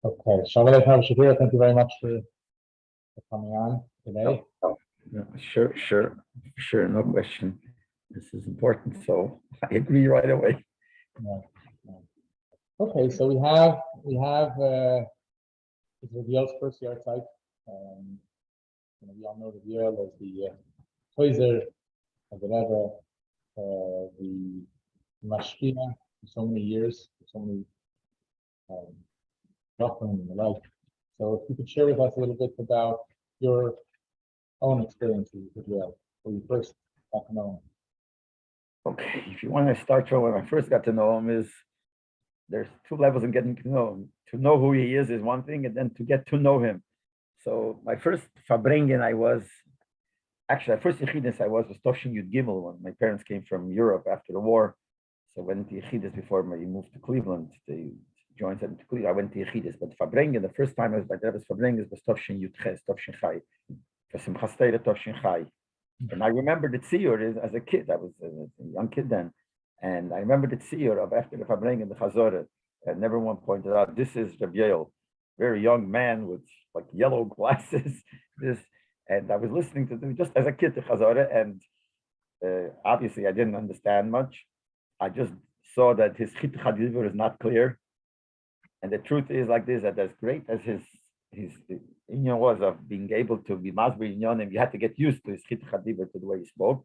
Okay, Rabbi Leibel Shapiro, thank you very much for coming on today. No, sure, no question. This is important, so I agree right away. Yeah. Okay, so we have it's Reb Yoel's first year site. We all know Reb Yoel as the Toizer, or whatever, the Mashpia for so many years, for so many suffering in the life. So if you could share with us a little bit about your own experiences with Yoel, when you first got to know him. Okay, if you want to start from when I first got to know him, there's two levels in getting to know him. To know who he is one thing, and then to get to know him. So my first Fabrengen my first Yechidus was Toshin Yud Gimel when my parents came from Europe after the war. So I went to Yechidus before we moved to Cleveland. They joined them to Cleveland. I went to Yechidus, but Fabrengen, the first time I was by the Rebbe's Fabrengen was Toshin Yud Ches, Toshin Chai, for Simchas Torah Toshin Chai. And I remember the tziyur as a kid. I was a young kid then, and I remember the tziyur of after the Fabrengen, the Chazorah, and everyone pointed out this is Reb Yoel, very young man with like yellow glasses. And I was listening to them just as a kid to Chazorah, and obviously I didn't understand much. I just saw that his Chit Chadivur is not clear, and the truth is like this: that as great as his inyan was of being able to be masber inyanim, you had to get used to his Chit Chadivur, to the way he spoke.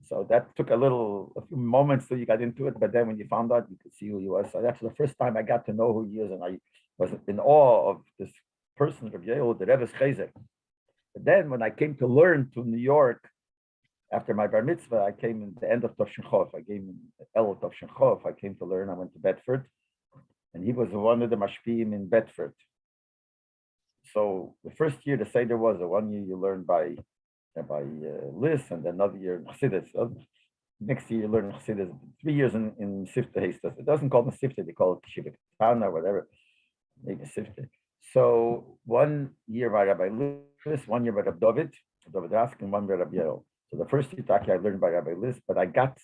So that took a few moments till you got into it, but then when you found out, you could see who he was. So that's the first time I got to know who he is, and I was in awe of this person, Reb Yoel, the Rebbe's Chayzer. But then when I came to learn to New York, after my bar mitzvah, I came in the end of Toshin Chov. I came in El Toshin Chov. I came to learn. I went to Bedford, and he was one of the mashpiyim in Bedford. So the first year, the Seder was the 1 year you learn by Lis, and another year in Chassidus. Next year you learn Chassidus. 3 years in Sifte Hastas. It doesn't call it Sifte, they call it Shiva Tana or whatever. Maybe Sifte. So 1 year by Rabbi Lis, 1 year by Rabbi David Rask, and 1 by Rabbi Yoel. So the first year I learned by Rabbi Lis, but I got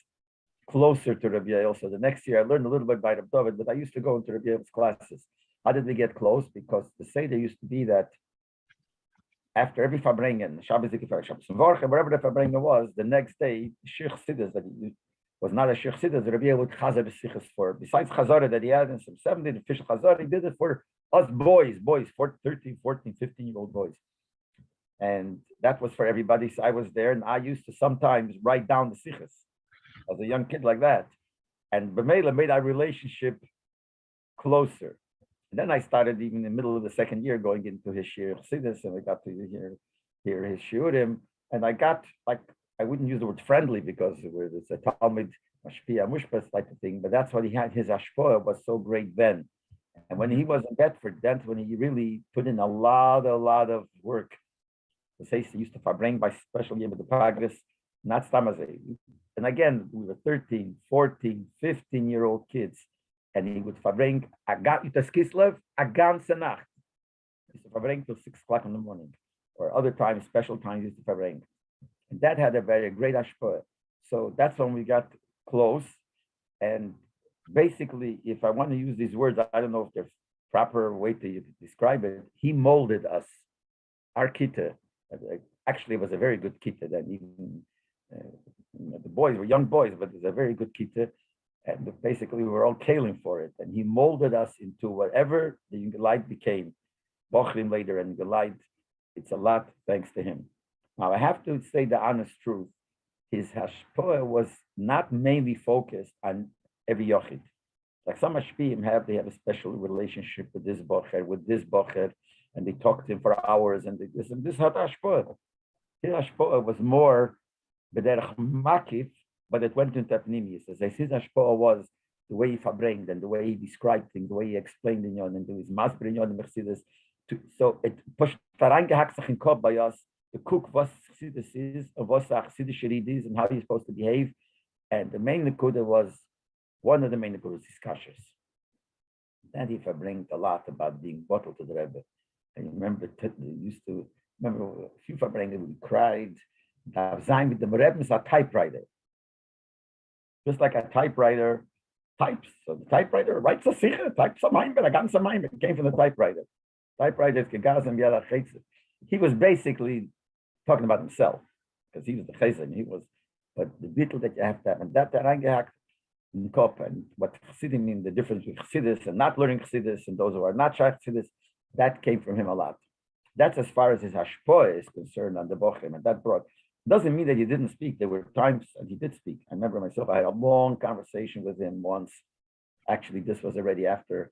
closer to Rabbi Yoel. So the next year I learned a little bit by Rabbi David, but I used to go into Rabbi Yoel's classes. How did we get close? Because the Seder used to be that after every Fabrengen, Shabbos Zikifar, Shabbos Vorcha, wherever the Fabrengen was, the next day, Sheikh Siddas, that he was not a Sheikh Siddas, Rabbi Yoel would Chazar Sichas for, besides Chazara that he had in some 70, official Chazara, he did it for us boys, 13, 14, 15-year-old boys. And that was for everybody. So I was there, and I used to sometimes write down the Sichas as a young kid like that. And B'meila made our relationship closer. And then I started even in the middle of the second year going into his Shir Chassidus, and I got to hear his Shiurim. And I got, like, I wouldn't use the word friendly because it's a Talmud, Mashpia, Mushpas type of thing, but that's what he had. His Ashpoah was so great then. And when he was in Bedford, that's when he really put in a lot of work. The Seisi used to bring by special year with the Pagris, not Stamazay. And again, we were 13, 14, 15-year-old kids. And he would bring Yutas Kislev, a ganze Nacht. He used to bring till 6 o'clock in the morning, or other times, special times, he used to bring. And that had a very great ashpoah. So that's when we got close. And basically, if I want to use these words, I don't know if there's proper way to describe it. He molded us, our kita. Actually, it was a very good kita. Then even the boys were young boys, but it was a very good kita. And basically, we were all kailing for it. And he molded us into whatever the Gelite became. Bochrim later and Gelite, it's a lot thanks to him. Now, I have to say the honest truth. His hashpoah was not mainly focused on every yochid. Like some hashpiyim they have a special relationship with this bocher, and they talk to him for hours, and this had hashpoah. His hashpoah was more b'derech makif, but it went into Pnimius. As I said, Hashpoah was the way he fabrenged and the way he described things, the way he explained in Yon and do his masber in Yon and Mercedes. So it pushed Farangehak in Kob by us, the cook was Chassidus is, and was Chassidus is, and how he's supposed to behave. And the main Nekuda was, one of the main Nekudas is Kashers. Then he fabrenged a lot about being bottled to the Rebbe. And you remember, a few fabrenged, we cried. With the Rebbe is a typewriter. Just like a typewriter, types. So the typewriter writes a sikha, types a maimer, a ganze maimer. It came from the typewriter. Typewriters, gegazem, yada chaytze. He was basically talking about himself because he was the chayzim. He was, but the bittul that you have to have, and that reingehakt in the kop, and what chassidim mean, the difference between chassidus and not learning chassidus, and those who are not shaykh chassidus, that came from him a lot. That's as far as his hashpoah is concerned on the bochim, and that brought. Doesn't mean that he didn't speak. There were times and he did speak. I remember myself, I had a long conversation with him once. Actually, this was already after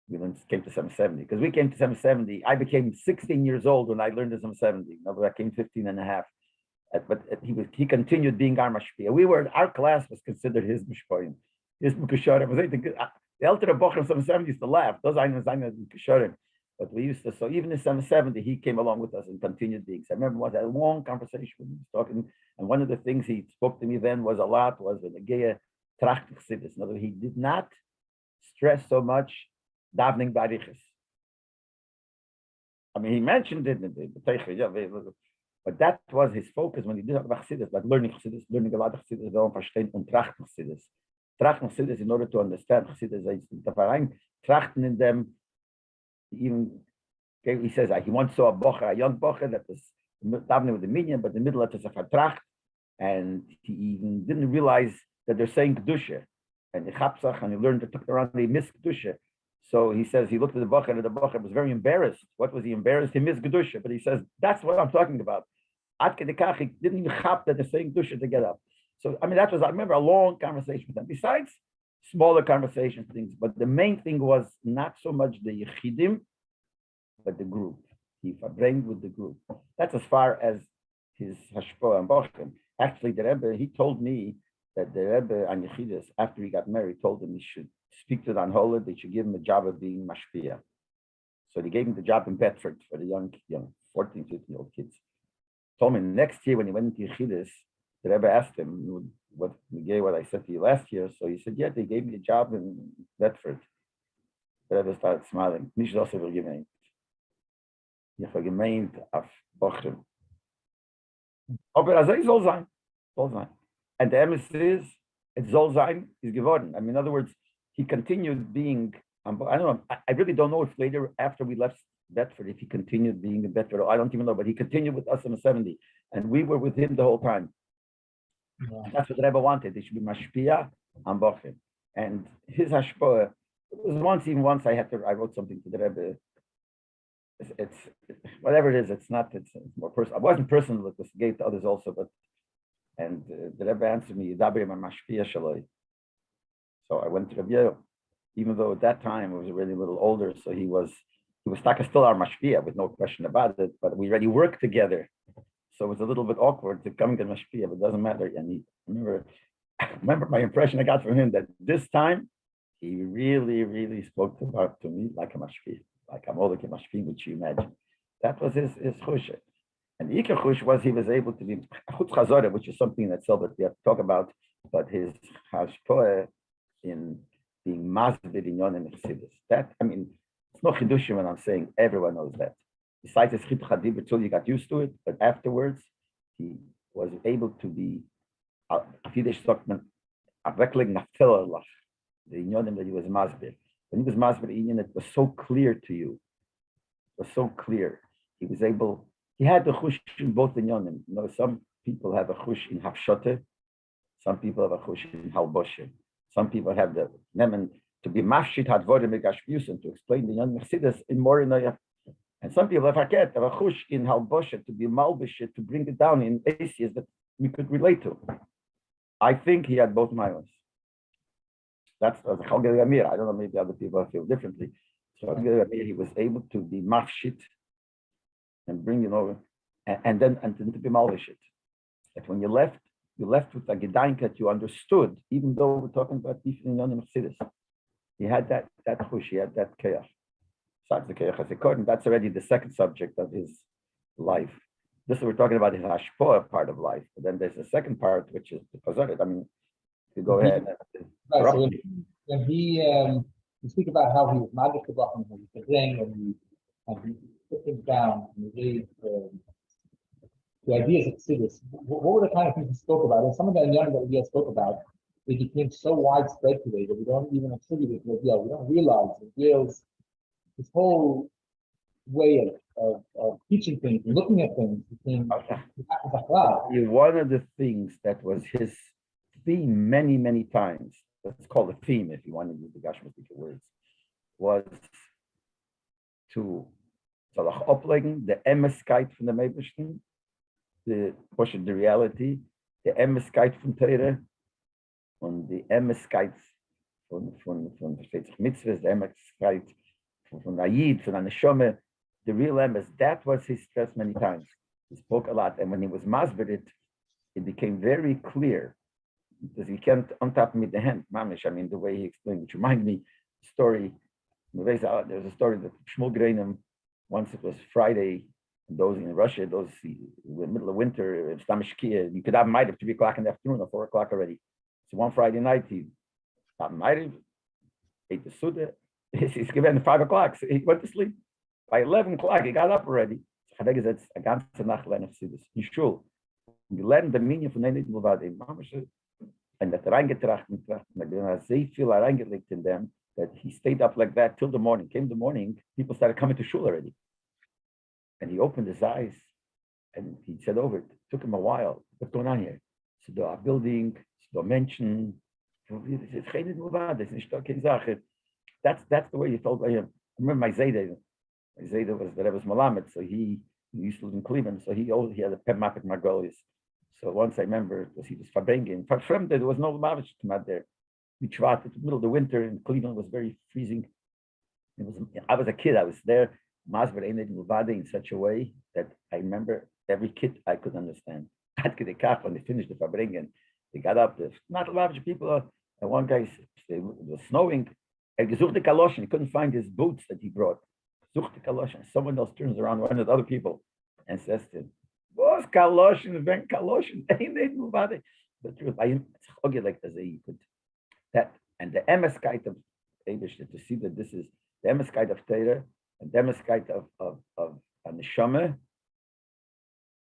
we came to 770. Because we came to 770, I became 16 years old when I learned the 770. No, I came 15 and a half. But he continued being our mashpia. Our class was considered his mishpoim. His mukasharim. The elder bochim 770 used to laugh. Those are mukasharim. But we used to, so even in 770, he came along with us and continued being. So I remember I had a long conversation with him, talking, and one of the things he spoke to me then was the Negeya Tracht Chassidus. In other words, he did not stress so much davening barichas. I mean, he mentioned it in the but that was his focus when he did about Chassidus, like learning a lot of Chassidus, verstehen und Tracht Chassidus. Tracht Chassidus, in order to understand Chassidus, trachten in them. Even he says he once saw a young bocher that was davening with the minion, but in the middle of a tracht, and he even didn't realize that they're saying kedusha, and he learned to talk around they miss kedusha. So he says he looked at the bocher, and the bocher was very embarrassed. What was he embarrassed? He missed kedusha, but he says that's what I'm talking about. He didn't even chap that they're saying kedusha to get up. So I mean I remember a long conversation with them. Besides smaller conversation things, but the main thing was not so much the yechidim, but the group. He verbringt with the group. That's as far as his hashpoah and bochim. Actually, the Rebbe, he told me that the Rebbe and Yechidus, after he got married, told him he should speak to the Anhola, they should give him a job of being mashpia. So they gave him the job in Bedford for the young 14, 15-year-old kids. Told me next year when he went into Yechidus, the Rebbe asked him, what I said to you last year. So he said, yeah, they gave me a job in Bedford. The Rebbe started smiling. Nicht das will gemeint. Ich habe gemeint auf Bochum. Aber also es soll sein. And the emphasis, it soll sein, is geworden. I mean, in other words, he continued being, I don't know, I really don't know if later, after we left Bedford, if he continued being in Bedford, I don't even know, but he continued with us in the 70. And we were with him the whole time. Yeah. That's what the Rebbe wanted. It should be mashpia and bochim. And his hashpoah, it was once I wrote something to the Rebbe. It's whatever it is, it's more personal. I wasn't personal, it was gave to others also, but the Rebbe answered me, Yidabrim mashpia shaloi. So I went to Reb Yoel, even though at that time I was already a little older, so he was still our mashpia with no question about it, but we already worked together. So it was a little bit awkward to come to mashpia, but it doesn't matter. And I remember my impression I got from him that this time he really, really spoke to me like a mashpia, like a molek mashpia, which you imagine. That was his chush. And the ikar chush was he was able to be chutz chazorah, which is something that we have to talk about, but his hashpoah in being masbid in yon and chassidus. That, I mean, it's not chidushim when I'm saying everyone knows that. Besides his chit chadib, until you got used to it, but afterwards he was able to be Yiddish Stockman abwekling naftel lach the inyonim that he was masbir. When he was masbir inyon, it was so clear to you. It was so clear. He was able. He had the chush in both inyonim. You know, some people have a chush in hafshote. Some people have a chush in halboshe. Some people have the nemen to be mafshit hadvorim megashpiusin to explain the inyonim chassidus in more in a. And some people have a chush in halboshe to be malbishet to bring it down in aces that we could relate to. I think he had both miles. That's the Chalgel Yamir. I don't know, maybe other people feel differently. So he was able to be mafshit and bring it over, and then to be malbishet. That when you left with a gedaink that you understood, even though we're talking about different yonim chassidus. He had that chush, he had that chaos. That's already the second subject of his life. This we're talking about his hashpoah part of life, but then there's a second part which is the chazaret. I mean, you go ahead. Right, so when you speak about how he was magic and he could bring and he put things down and he gave the ideas of chassidus. What were the kind of things he spoke about? And some of the young that he spoke about, it became so widespread today that we don't even attribute it to Reb Yoel. We don't realize Reb Yoel's this whole way of teaching things, looking at things became one of the things that was his theme many times, let's call it theme if you want to use the Gashmatik words, was to uplegen the emeskite from the Meibishten, the portion, the reality, the emeskite from Torah, and the emeskite from mitzvahs, the emeskite from Ayid, from Aneshome, the real emes. That was his stress many times. He spoke a lot, and when he was masbid it became very clear because you can't untap me the hand, mamish. I mean, the way he explained, which reminded me story. There's a story that Shmuel Greinem, once it was Friday, those in Russia, those in the middle of winter, you could have might have 3 o'clock in the afternoon or 4 o'clock already. So one Friday night, he ate the Suda. He's given 5 o'clock. So he went to sleep. By 11 o'clock, he got up already. I think it's a ganze Nacht lernen Chassidus. In Shul. We learned the meaning von Einig Mulvadi. And that reingetracht, they feel reingelegt in them that he stayed up like that till the morning. Came the morning, people started coming to Shul already. And he opened his eyes and he said over it. Took him a while. What's going on here? So there are building, so mention. That's the way he told him. I remember my Zayda. My Zayda was the Rebbe's Malamed, so he used to live in Cleveland, so he had a Pemapik Margolius. So once I remember, because he was Fabrengen. There was no Lubavitch come out there. We traveled in the middle of the winter, and Cleveland was very freezing. I was a kid, I was there, Masber Eined Mulvade in such a way that I remember every kid I could understand. When they finished the Fabrengen, they got up, there's not Lubavitch people, and one guy, it was snowing, and he couldn't find his boots that he brought. Someone else turns around, one of the other people, and says to him, "What's Kaloshin? Ben Kaloshin?" The truth, I like you could that, and the emeskite of Eibush to see that this is the emeskite of Torah and the emeskite of Neshama.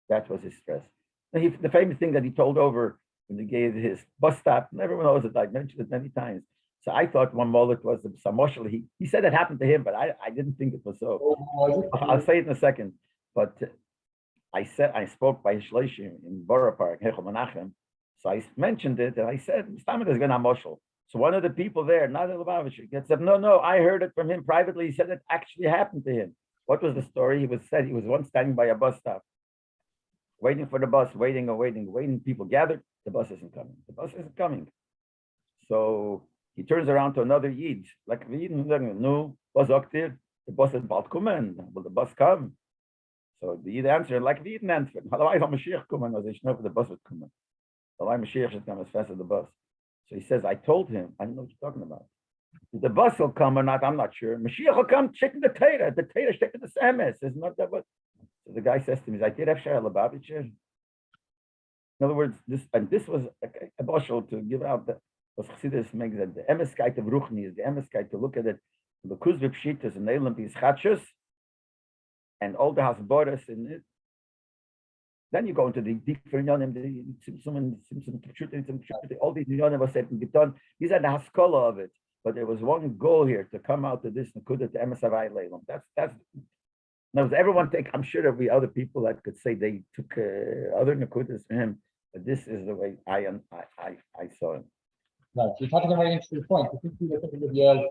That was his stress. The famous thing that he told over when he gave his bus stop, and everyone knows it. I mentioned it many times. So I thought one mullet was the Samoshel. He said it happened to him, but I didn't think it was so. I'll say it in a second. But I spoke by Shleishim in Borough Park, Hechel Menachem. So I mentioned it, and I said, "Stammet is going to Moshel." So one of the people there, not a Lubavitcher, said, "No, I heard it from him privately. He said it actually happened to him." What was the story? He was once standing by a bus stop, waiting for the bus, waiting. People gathered. The bus isn't coming. So he turns around to another Yid, like the Yid, no, bus the bus is about coming. Will the bus come? So the Yid answered, like the Yid answered, otherwise Mashiach coming, as I know the bus would come. Otherwise Mashiach should come as fast as the bus. So he says, I told him, I don't know what you're talking about. The bus will come or not, I'm not sure. Mashiach will come checking the Torah. The Torah checking the Samas. It's not that what. So the guy says to me, I did have Shara Lubavitcher. In other words, this was a bushel to give out the was Chassidus makes that the emeskite of Ruchni is the emeskite to look at it, the Kuzvip Shitas and Eilam Pizchachus, and all the Hasboras in it. Then you go into the deeper Yonim, all these Yonim was said and done. These are the Haskalah of it. But there was one goal here to come out of this Nakuda to Emesavai Leilam. That's now everyone think, I'm sure there'll be other people that could say they took other Nakudas from him, but this is the way I saw him. Right, so you're touching on a very interesting point. I think people think of Reb Yoel,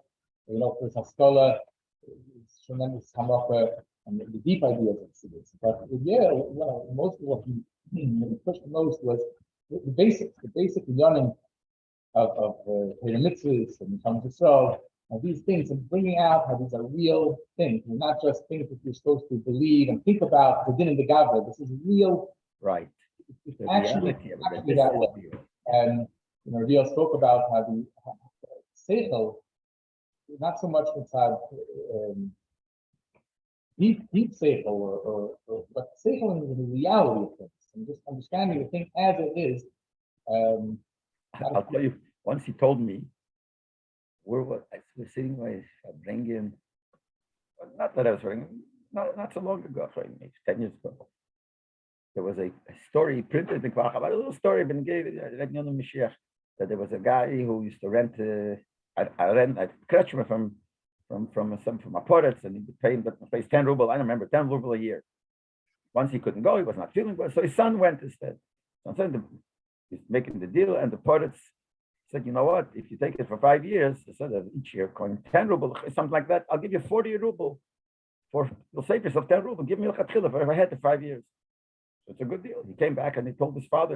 for Haskalah, it's tremendous halacha and the deep ideas of Chassidus. But Reb Yoel, most of what he pushed the most was the basic learning of Torah mitzvahs and Talmud Yisrael, and these things, and bringing out how these are real things, and not just things that you're supposed to believe and think about the din and the gavra. This is real. Right. It's actually that way. And Reb Yoel spoke about how the seichel, not so much inside deep seichel, but seichel in the reality of things, and just understanding the thing as it is. I'll tell you, once he told me, I was sitting with bringing, not that I was wearing, not so long ago, maybe 10 years ago. There was a story printed in Kvach, a little story, Ben gave Mashiach. that there was a guy who used to rent a kretschmer from a poritz, and he pays 10 ruble. I don't remember 10 ruble a year. Once he couldn't go, he was not feeling well, so his son went instead. So he's making the deal, and the poritz said, "You know what? If you take it for 5 years, instead of each year going 10 ruble, something like that, I'll give you 40 ruble. You'll save yourself 10 ruble. Give me a chatchila for if I had the 5 years." So it's a good deal. He came back and he told his father,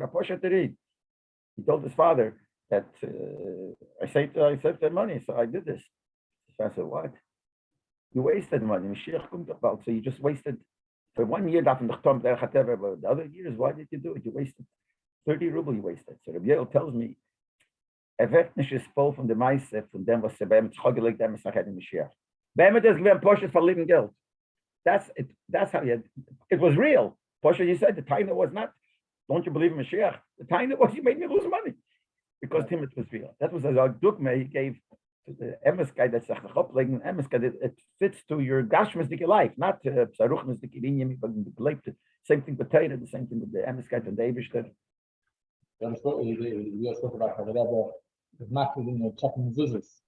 he told his father that I saved the money, so I did this. So I said, "What? You wasted money. So you just wasted for 1 year. But the other years, why did you do it? You wasted 30 ruble. You wasted." So Reb Yoel tells me, wird nicht gespult von dem Meise, von dem, was bei ihm zugelegt haben, ist nachher in Mashiach. Bei ihm ist gewesen Porsche for living guilt. That's it. That's how it was real. Porsche, he said, the time was not, don't you believe in Mashiach? The time was, you made me lose money. Because him it was real. That was a dogma he gave to the emes guy that's like the hoplegen emes guy. It fits to your gashmistic life, not psaruchmistic linyam, but the same thing with Torah, the same thing with the emes guy from the Eibishter. You spoke about how the Rebbe was not checking mezuzahs.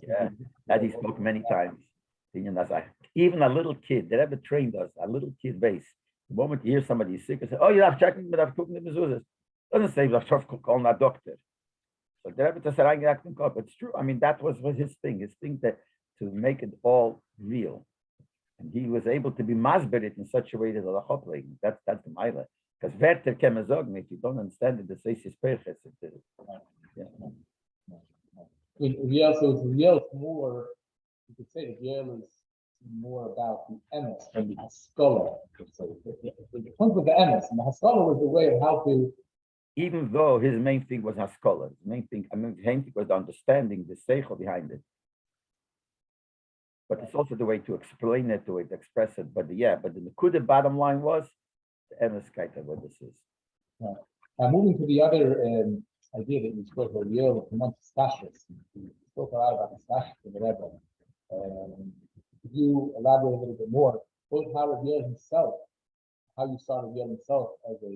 Yeah, that he spoke many times. Even a little kid, the Rebbe trained us, a little kid base. The moment you hear somebody is sick, you say, "Oh, you have checking, but I've cooking the mezuzahs." Doesn't say you have to call a doctor. So the Rebbe just said, but it's true. I mean, that was his thing that to make it all real. And he was able to be masberit in such a way that that's the mila. Because Werther Kemazogme, if you don't understand it, the says is perfect. Real, so it's real more, you could say the real is more about the emes and the haskalah. So it comes with the emes, and the haskalah was the way of how to. Even though his main thing was haskalah, his main thing was the understanding, the seichel behind it. But it's also the way to explain it, the way to express it. But the Nekuda bottom line was the emes kaita what this is. Yeah. Now moving to the other idea that you spoke about, Yoel, amongst stashers. You spoke a lot about the stashers in the Rebbe. Could you elaborate a little bit more, both how Reb Yoel himself, how you saw Reb Yoel himself as a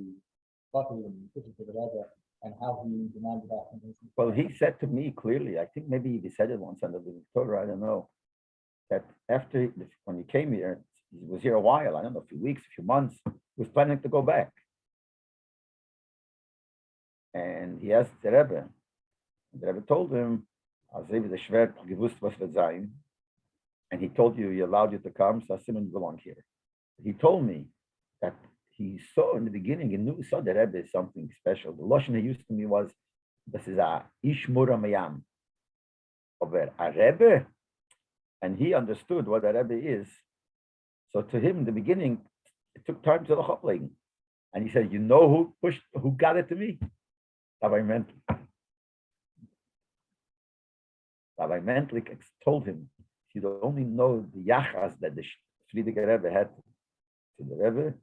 butler and teacher for the Rebbe, and how he demanded that from him? Well, he said to me clearly, I think maybe he said it once under the Torah, I don't know, that after, when he came here, he was here a while, I don't know, a few weeks, a few months, he was planning to go back. And he asked the Rebbe, and the Rebbe told him, and he told you, he allowed you to come, so Simon belong here. He told me that he saw in the beginning, he saw the Rebbe is something special. The Lashon he used to me was, this is a Ishmura Mayam, over a Rebbe, and he understood what a Rebbe is. So to him, in the beginning, it took time to look up, and he said, "You know who got it to me? Rabbi Mentlik told him, if you only know the yachas that the Frierdiker Rebbe had to the Rebbe, it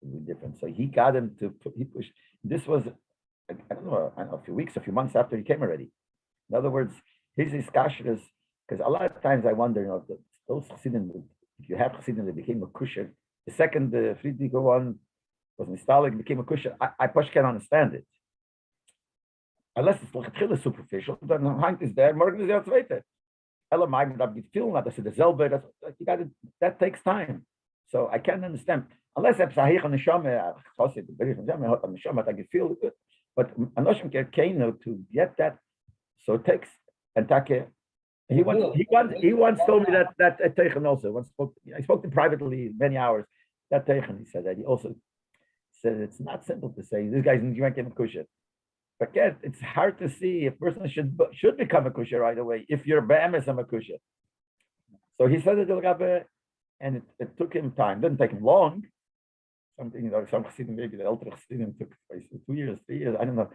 would be different." So he got him he pushed. This was, I don't know, a few weeks, a few months after he came already. In other words, his kashras, because a lot of times I wonder, those chassidim, if you have chassidim that became a kusher, the second Frierdiker one was Nistalik, became a kusher, I can't understand it. Unless it's superficial, then Hank is there, morgen is der zweite. That takes time. So I can't understand. Unless it's a I can feel it. But Anoshim to get that, so it takes, and Take, he once told me that Teichen also, I spoke to him privately many hours, that Teichen, he said that, he also said it's not simple to say, this guy's drinking a kusher. But yet, it's hard to see if a person should become a kusher right away, if you're be'emes a kusher. So he said it, and it took him time. Didn't take him long. Something, some chassidim, maybe the elder chassidim took 2 years, 3 years, I don't know.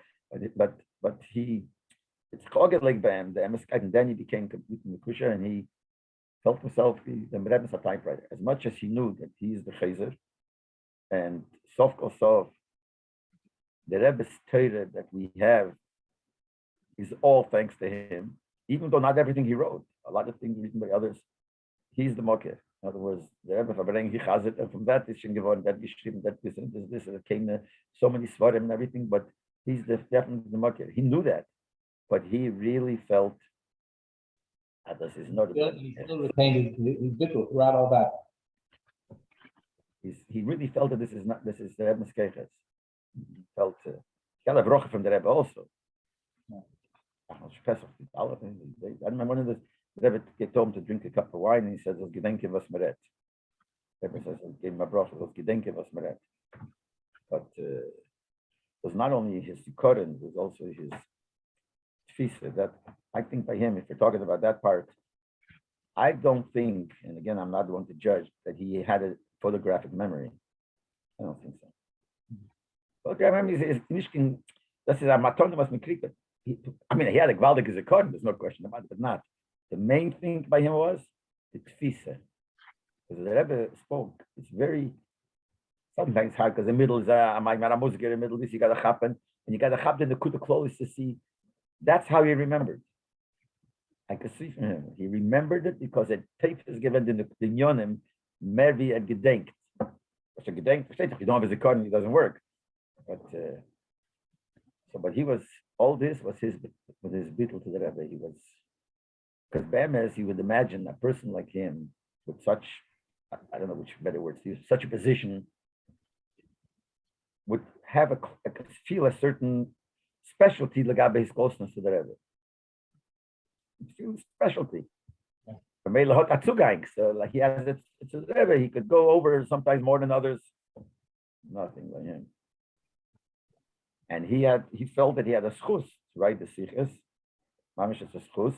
But it's choget like be'em, the emes, and then he became completely kusher, and he felt himself the be'emes a typewriter. As much as he knew that he is the chazer, and sof kol sof, the Rebbe's Torah that we have is all thanks to him, even though not everything he wrote, a lot of things written by others, he's the mocker. In other words, the Rebbe Verbring, he has it, and from that is schon geworden, that geschrieben, that this came so many svarim and everything, but He's definitely the makir. He knew that, but he really felt that this is not. He still retained his bittul throughout all that. He really felt that this is the Rebbe's keches. He felt he got a brocha from the Rebbe also. I remember one of the Rebbe told him to drink a cup of wine, and he says, "Gedenke was meret." Rebbe says, "Gave him a brocha, gedenke was meret." But it was not only his koren, it was also his tfisa. That I think by him, if we're talking about that part, I don't think, and again, I'm not the one to judge, that he had a photographic memory. I don't think so. Photographic memory is nishkin. This is a matone was mikriket. I mean, he had a gvaldik as a kohen. There's no question about it, but not. The main thing by him was the tfisa. Because the Rebbe spoke, it's very sometimes hard because the middle is my music in the middle this you got to happen and you got to happen the kuta close to see. That's how he remembered. I could see from him. He remembered it because a tape is given in the Yonim, Mervi and Gedenk. So Gedenk, if you don't have his economy, it doesn't work. But but he was, all this was his bittul to the Rebbe. He was, because Be'emes, you would imagine a person like him with such, I don't know which better words to use, such a position would have feel a certain specialty legabe his closeness to the Rebbe. Feel specialty. So like he has it, it's a Rebbe. He could go over sometimes more than others. Nothing like him. And he felt that he had a schus to write the siches. Mamish is a schus.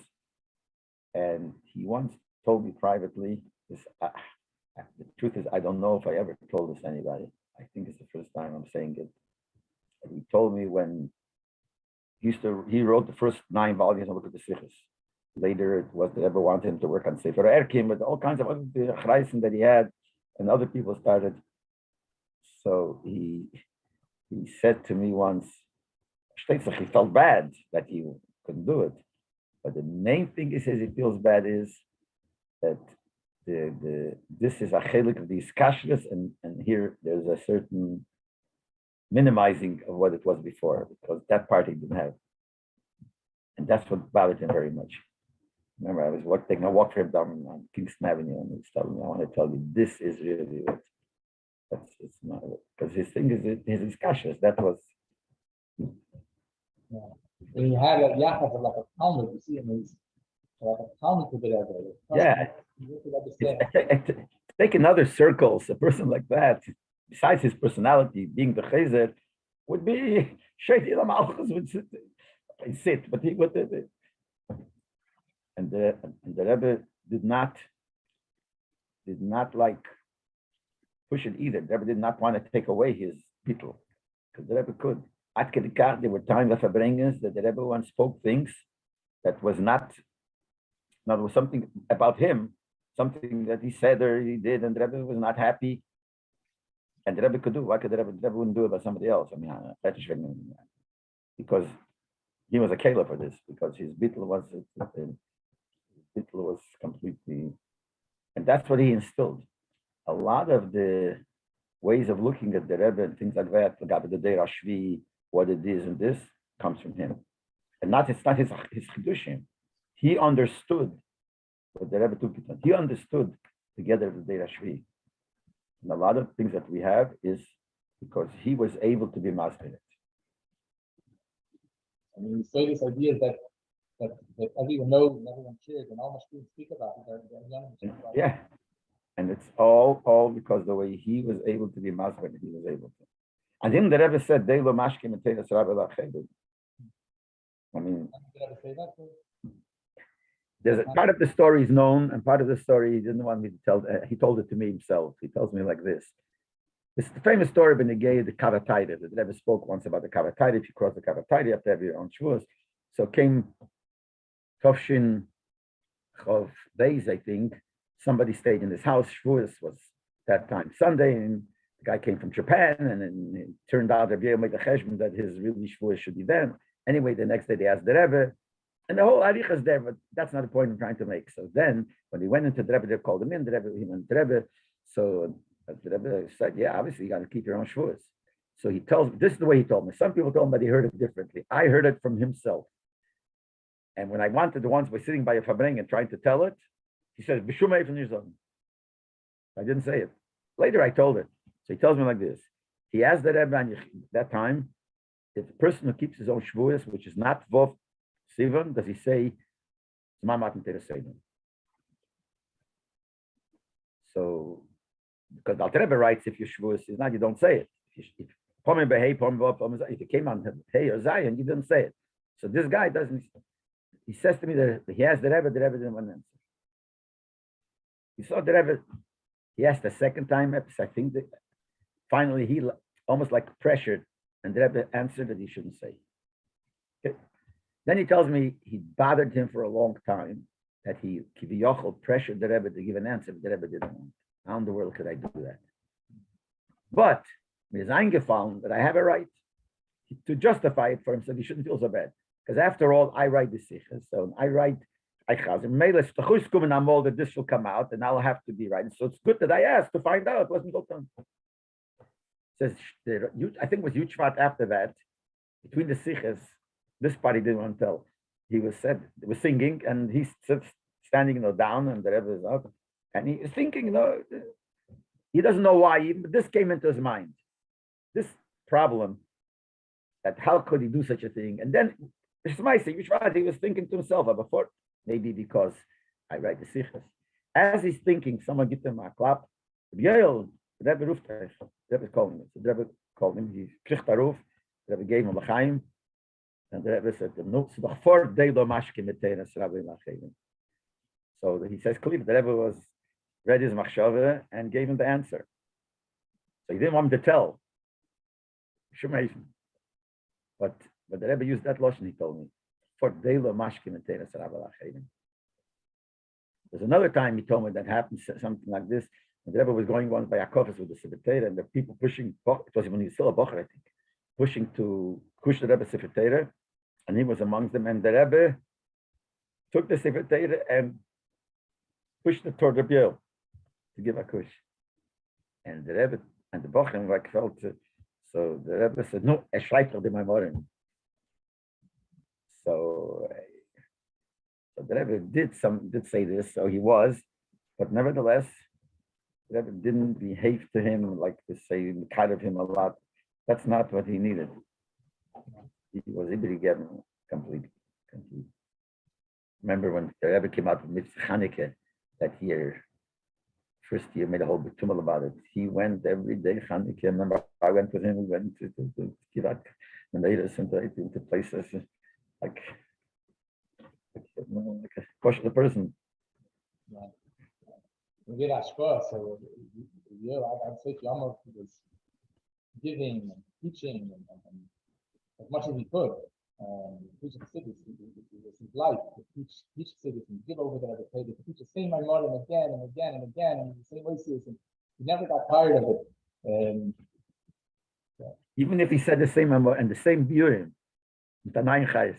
And he once told me privately, this, the truth is, I don't know if I ever told this to anybody. I think it's the first time I'm saying it. And he told me when he wrote the first 9 volumes of the siches. Later, it was the Rebbe wanted him to work on Sefer Erkim, with all kinds of other chreisen that he had, and other people started. So he said to me once, he felt bad that he couldn't do it. But the main thing he says he feels bad is that this is a chelik of these kashrus, and here there's a certain minimizing of what it was before, because that part he didn't have. And that's what bothered him very much. Remember, I was taking a walk for him down on Kingston Avenue, and he was telling me, I want to tell you, this is really it. It's not it. Because his thing is his kashrus. That was. Yeah. And he had a yachas like a Talmud, you see him, he's like a Talmud to be there. Yeah. Take another circles, a person like that, besides his personality, being the chazer, would be Sheikh Ilam Alchus would sit, but he would. And the Rebbe did not like push it either. The Rebbe did not want to take away his bittul, because the Rebbe could. At Kedikar, there were times of Fabrengens that the Rebbe once spoke things that was not was something about him, something that he said or he did, and the Rebbe was not happy. And the Rebbe could do. Why could the Rebbe wouldn't do it about somebody else? I mean, because he was a kela for this, because his bittul was completely, and that's what he instilled. A lot of the ways of looking at the Rebbe and things like that, the Deir Ashvi, what it is and this, comes from him. And it's not his chidushim. He understood what the Rebbe took it on. He understood together with the Deir Ashvi. And a lot of things that we have is because he was able to be master it. I mean, you say this idea that everyone knows and everyone shares and all students speak about it. Yeah. And it's all because the way he was able to be master, he was able to. And then the Rebbe said, "Dei lo mashkim and teilas Rabbi Leibel." I mean, there's a part of the story is known, and part of the story he didn't want me to tell. He told it to me himself. He tells me like this. This is the famous story of the Kavatayda. The Rebbe spoke once about the Kavatayda. If you cross the Kavatayda, you have to have your own Shavuos. So came Tovshin Chov days, I think. Somebody stayed in his house. Shavuos was that time Sunday, and the guy came from Japan, and then it turned out Reb Yoel made a cheshbon that his really Shavuos should be then. Anyway, the next day they asked the Rebbe, and the whole aricha is there, but that's not the point I'm trying to make. So then, when he went into the Rebbe, they called him in. The Rebbe, he went to the Rebbe. So the Rebbe said, "Yeah, obviously you got to keep your own Shavuos." So he tells me, this is the way he told me. Some people told him that he heard it differently. I heard it from himself. And when I wanted the ones by sitting by a Fabreng and trying to tell it, he says, B'shumei from your son. I didn't say it. Later I told it. So he tells me like this. He asked the Rebbe that time, if the person who keeps his own shvuas, which is not Vov Sivan, does he say, so, because Alter Rebbe writes, if your shvuas is not, you don't say it. If it came on Hey or Zion, you didn't say it. So this guy doesn't, he says to me that he asked the Rebbe didn't want to answer. He saw the Rebbe, he asked the second time, I think that finally he almost like pressured, and the Rebbe answered that he shouldn't say. Okay. Then he tells me he bothered him for a long time, that he Kiviyachol pressured the Rebbe to give an answer, but the Rebbe didn't want. How in the world could I do that? But mir ist eingefallen that I have a right to justify it for him, so he shouldn't feel so bad. Because after all, I write the sichas, so I write that this will come out, and I'll have to be right. So it's good that I asked to find out. It wasn't all done. Says I think it was Yuchvat after that, between the sichas, this part he didn't want to tell. He was singing, and he's standing, down, and the Rebbe is up, and he is thinking, he doesn't know why. But this came into his mind. This problem, that how could he do such a thing? And then he was thinking to himself before, maybe because I write the sichas. As he's thinking, someone gives him a clap. Reb Yoel, the Rebbe ruft the Rebbe calling him. The Rebbe called him. He kriegt aruf. The Rebbe gave him a l'chaim, and the Rebbe said to him, "No, so before they do mashke metenas Rabbi Leibel." So he says clearly the Rebbe was read his machshava and gave him the answer. So he didn't want him to tell. But the Rebbe used that lotion, he told me. For Deilo Mashkim and Teres Rabbi Leibel. There's another time he told me that happened, something like this. And the Rebbe was going once by Yakovas with the Sefer, and the people pushing, it was when he was still a Bocher, I think, pushing to push the Rebbe Sefer, and he was amongst them. And the Rebbe took the Sefer and pushed it toward Reb Yoel to give a kush. And the Rebbe and the Bocher like felt it. So the Rebbe said, "No, I schreibt doch my morning." So the Rebbe did say this, so he was, but nevertheless, the Rebbe didn't behave to him like to say kind of him a lot. That's not what he needed. He was able to get him complete. Remember when the Rebbe came out with Mitzvah Chanukah that year, first year, made a whole big tumult about it. He went every day Chanukah. Remember, I went with him. We went to Kivat and later into places like a kosher person. Right. We did Ashkar, so I'd say Yamov was giving and teaching and as much as he could. Teach the cities, it was his life to teach cities and give over the Rebbe, to teach the same Maimorim again and again and again, and the same voices, and he never got tired of it. Even if he said the same Maimorim and the same Biurim, Tanayin Chayes.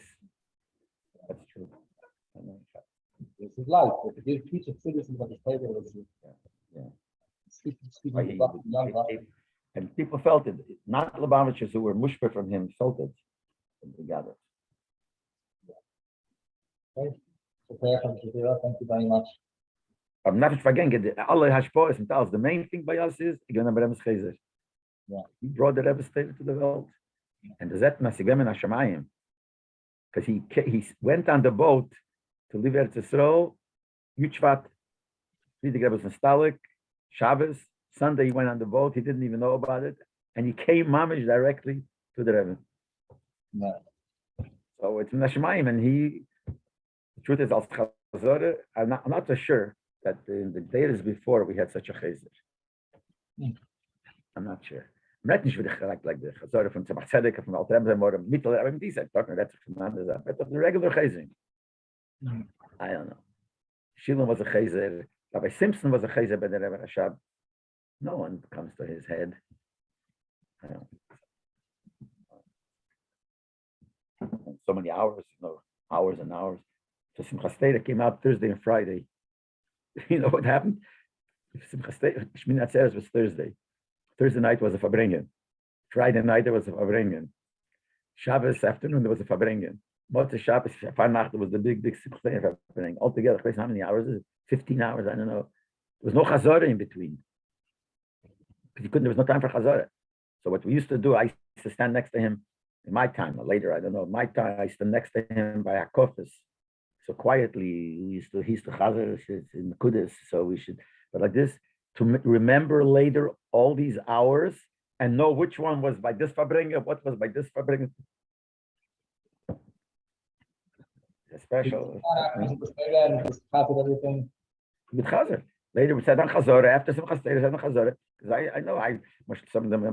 That's true. It's his life. To give teach the citizens of the Torah was speaking about young. And people felt it. Not Lubavitchers who were mushper from him felt it. We got it. Okay. Thank you very much. I'm not forgetting alle Hashpoes and Tals. The main thing by us is he brought the Rebbe Stele to the world. And the Zet Masigem and Hashemayim. Because he went on the boat to live Eretz Yisrael, Yuchvat, Friedrich Rebbe was Stalik, Shabbos, Sunday he went on the boat, he didn't even know about it, and he came mamish directly to the Rebbe. No. So it's Nashmaim, and the truth is, I'm not so sure that in the days before we had such a chaser. I'm not sure. I'm not sure like the Chazorah from Tzemach Tzedek, from Alter Rebbe, or Mittel, I mean, these are talking about the regular chazing. I don't know. Shilon was a chaser. Rabbi Simpson was a chaser by the Rebbe Rashab. No one comes to his head. I don't know. So many hours, hours and hours. So Simchas Torah came out Thursday and Friday. You know what happened? Simchas Torah, Shmini Atzeres was Thursday. Thursday night was a Fabrengen. Friday night there was a Fabringen. Shabbos afternoon there was a Fabringen. Motzei Shabbos, Nacht, there was the big Fabringen. Altogether, I how many hours is it? 15 hours, I don't know. There was no Chazorah in between. There was no time for Chazorah. So what we used to do, I used to stand next to him in my time, or later, I don't know, my time, I used to next to him by Hakofis. So quietly, he used to Chazor in the Kudus, so we should, but like this, to remember later all these hours and know which one was by this Fabringen, what was by this Fabringen. Special. Everything. With Chazor. Later we said on Chazorah, after some Chazorah, said on Chazorah, because I know some of them,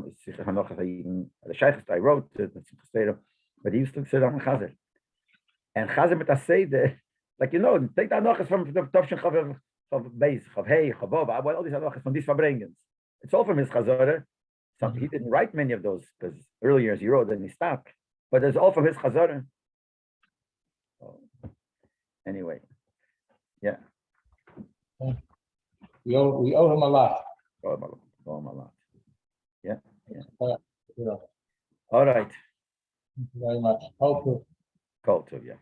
the Sheikh I wrote, but he used to sit on Chazor. And Chazor mit Aseder, like take the Anochas from the Tovshin Chav Beis, Chav Hey, Chavov, all these Anochas from these Fabringens. It's all from his Chazorah. He didn't write many of those because earlier he wrote and he stopped, but it's all from his Chazorah. Anyway, yeah. We owe him a lot. Owe him a lot. Yeah. Yeah. All right. Thank you very much. Hope to. Call to, yeah.